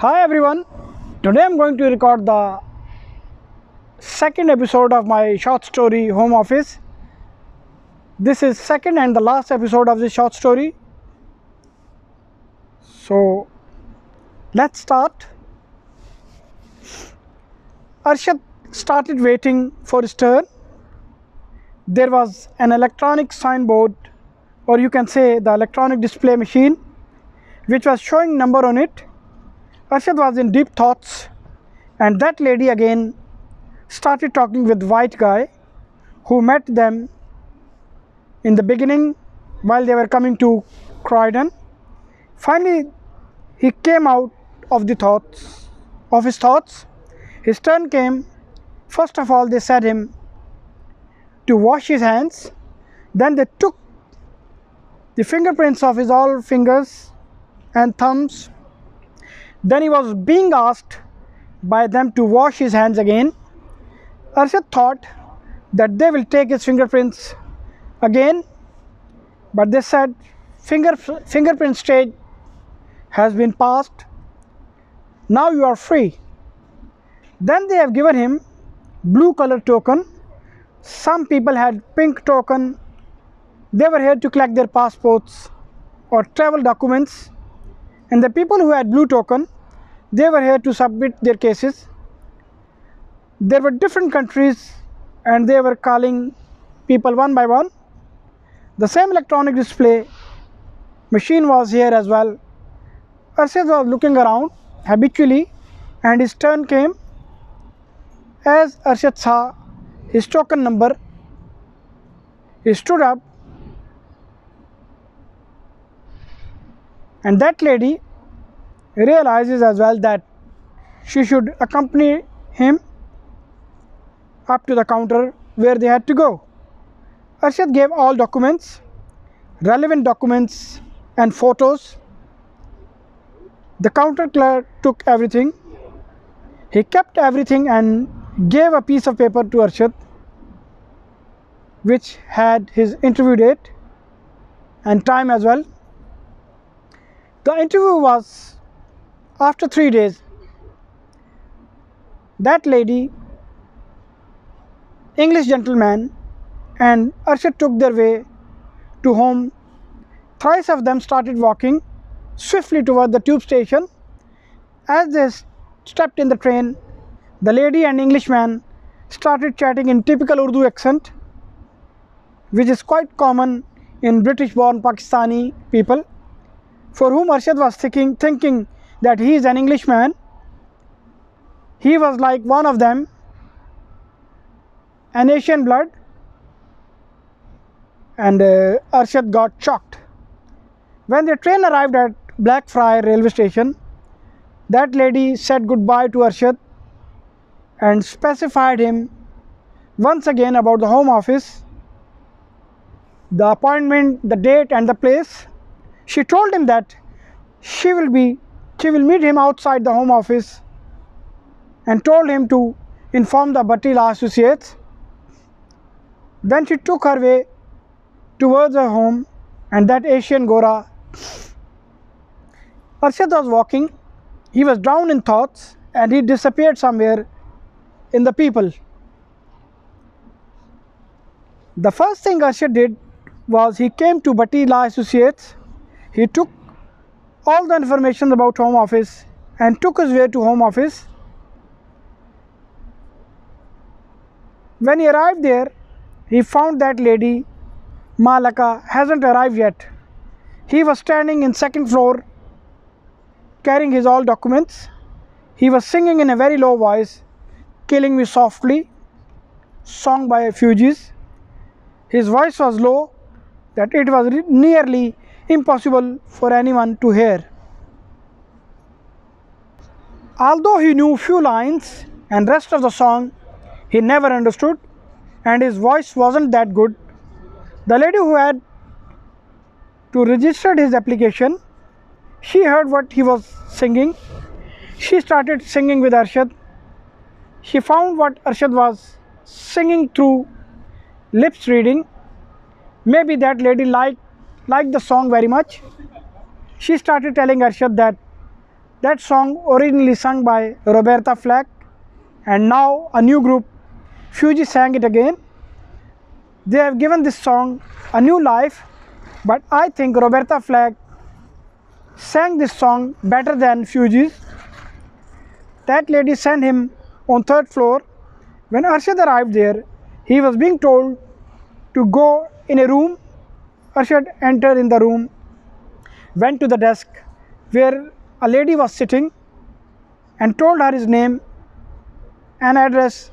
Hi everyone, today I'm going to record the second episode of my short story Home Office. This is second and the last episode of this short story. So let's start. Arshad started waiting for his turn. There was an electronic signboard, or you can say the electronic display machine, which was showing number on it. Arshad was in deep thoughts, and that lady again started talking with white guy who met them in the beginning while they were coming to Croydon. Finally, he came out of his thoughts. His turn came. First of all, they said him to wash his hands. Then they took the fingerprints of his all fingers and thumbs. Then he was being asked by them to wash his hands again. Arshad thought that they will take his fingerprints again, but they said fingerprint stage has been passed. Now you are free. Then they have given him blue color token. Some people had pink token. They were here to collect their passports or travel documents, and the people who had blue token, they were here to submit their cases. There were different countries and they were calling people one by one. The same electronic display machine was here as well. Arshad was looking around habitually and his turn came. As Arshad saw his token number, he stood up, and that lady realizes as well that she should accompany him up to the counter where they had to go. Arshad gave all documents, relevant documents and photos. The counter clerk took everything. He kept everything and gave a piece of paper to Arshad which had his interview date and time as well. The interview was after 3 days. That lady, English gentleman, and Arshad took their way to home. Thrice of them started walking swiftly toward the tube station. As they stepped in the train, the lady and Englishman started chatting in typical Urdu accent, which is quite common in British-born Pakistani people, for whom Arshad was thinking that he is an Englishman. He was like one of them, an Asian blood, and Arshad got shocked. When the train arrived at Blackfriars railway station, that lady said goodbye to Arshad and specified him once again about the Home Office, the appointment, the date and the place. She told him that she will meet him outside the Home Office and told him to inform the Bhatti Law Associates. Then she took her way towards her home and that Asian Gora. Arshad was walking. He was drowned in thoughts and he disappeared somewhere in the people. The first thing Arshad did was he came to Bhatti Law Associates. He took all the information about Home Office and took his way to Home Office. When he arrived there, he found that lady Malaka hasn't arrived yet. He was standing in second floor carrying his all documents. He was singing in a very low voice, "Killing Me Softly," sung by Fugees. His voice was low that it was nearly impossible for anyone to hear. Although he knew few lines and rest of the song he never understood, and his voice wasn't that good, the lady who had to register his application, she heard what he was singing. She started singing with Arshad. She found what Arshad was singing through lips reading. Maybe that lady liked the song very much. She started telling Arshad that That song originally sung by Roberta Flack, and now a new group, Fugees, sang it again. They have given this song a new life, but I think Roberta Flack sang this song better than Fugees. That lady sent him on 3rd floor. When Arshad arrived there, he was being told to go in a room. Arshad entered in the room, went to the desk where a lady was sitting and told her his name and address.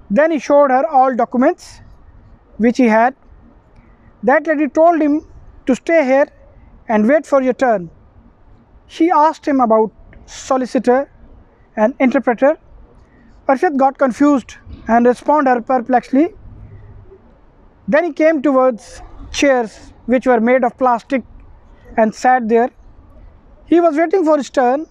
Then he showed her all documents which he had. That lady told him to stay here and wait for your turn. She asked him about solicitor and interpreter. Arshad got confused and responded her perplexly. Then he came towards chairs which were made of plastic and sat there. He was waiting for his turn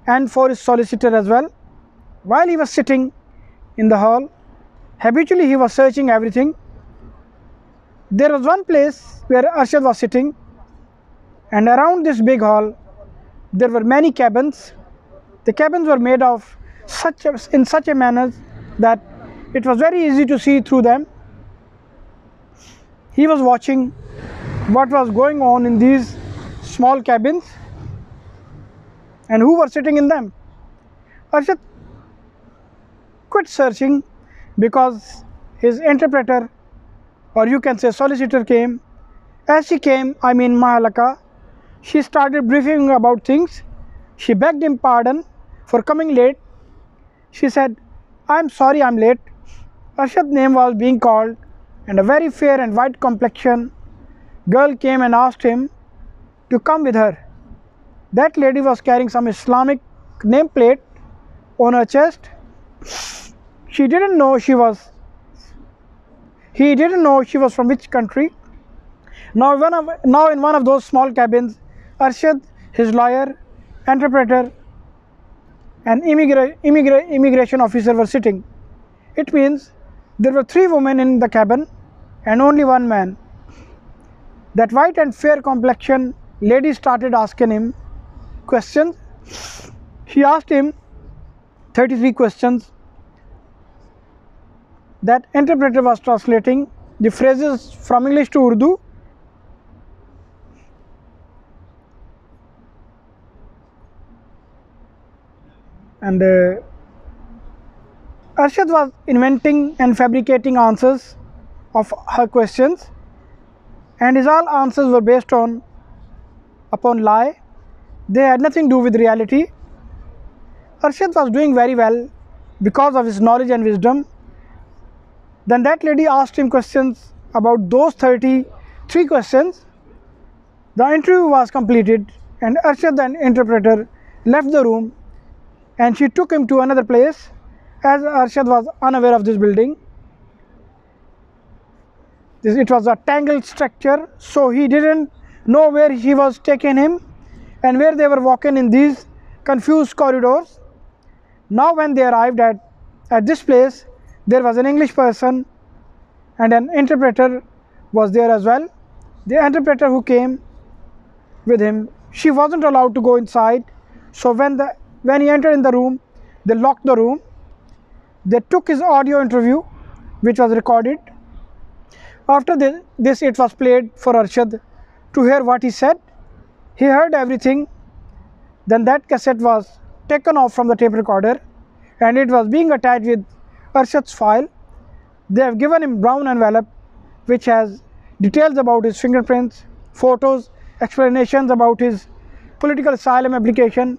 and for his solicitor as well. While he was sitting in the hall, habitually he was searching everything. There was one place where Arshad was sitting, and around this big hall there were many cabins. The cabins were made of in such a manner that it was very easy to see through them. He was watching what was going on in these small cabins and who were sitting in them. Arshad quit searching because his interpreter, or you can say solicitor, came. As she came, Mahalaka, she started briefing about things. She begged him pardon for coming late. She said, "I'm sorry I'm late." Arshad's name was being called, and a very fair and white complexion girl came and asked him to come with her. That lady was carrying some Islamic nameplate on her chest. He didn't know she was from which country. Now in one of those small cabins, Arshad, his lawyer, interpreter and immigration officer were sitting. It means there were 3 women in the cabin and only 1 man. That white and fair complexion lady started asking him questions. She asked him 33 questions. That interpreter was translating the phrases from English to Urdu. And Arshad was inventing and fabricating answers of her questions, and his all answers were based upon lie. They had nothing to do with reality. Arshad was doing very well because of his knowledge and wisdom. Then that lady asked him questions about those 33 questions. The interview was completed and Arshad, the interpreter, left the room, and she took him to another place, as Arshad was unaware of this building. It was a tangled structure, so he didn't know where she was taking him and where they were walking in these confused corridors. Now when they arrived at this place, there was an English person and an interpreter was there as well. The interpreter who came with him, she wasn't allowed to go inside, so when he entered in the room, they locked the room. They took his audio interview, which was recorded. After this it was played for Arshad to hear what he said. He heard everything. Then that cassette was taken off from the tape recorder and it was being attached with Arshad's file. They have given him brown envelope which has details about his fingerprints, photos, explanations about his political asylum application.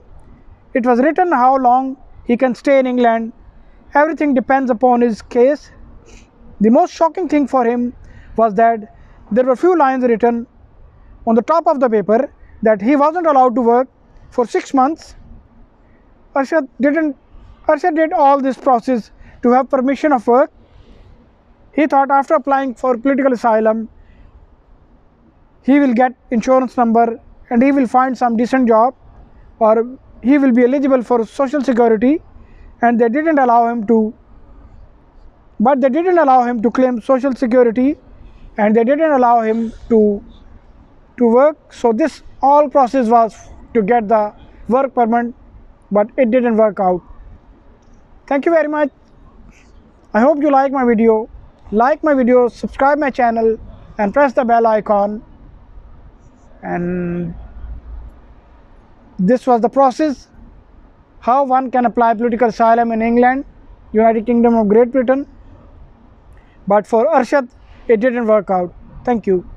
It was written how long he can stay in England. Everything depends upon his case. The most shocking thing for him was that there were few lines written on the top of the paper that he wasn't allowed to work for 6 months. Arshad did all this process to have permission of work. He thought after applying for political asylum, he will get insurance number and he will find some decent job, or he will be eligible for social security, and they didn't allow him to claim social security, and they didn't allow him to work. So this all process was to get the work permit, but it didn't work out. Thank you very much. I hope you like my video. Like my video, subscribe my channel and press the bell icon. And this was the process how one can apply political asylum in England, United Kingdom of Great Britain. But for Arshad, it didn't work out. Thank you.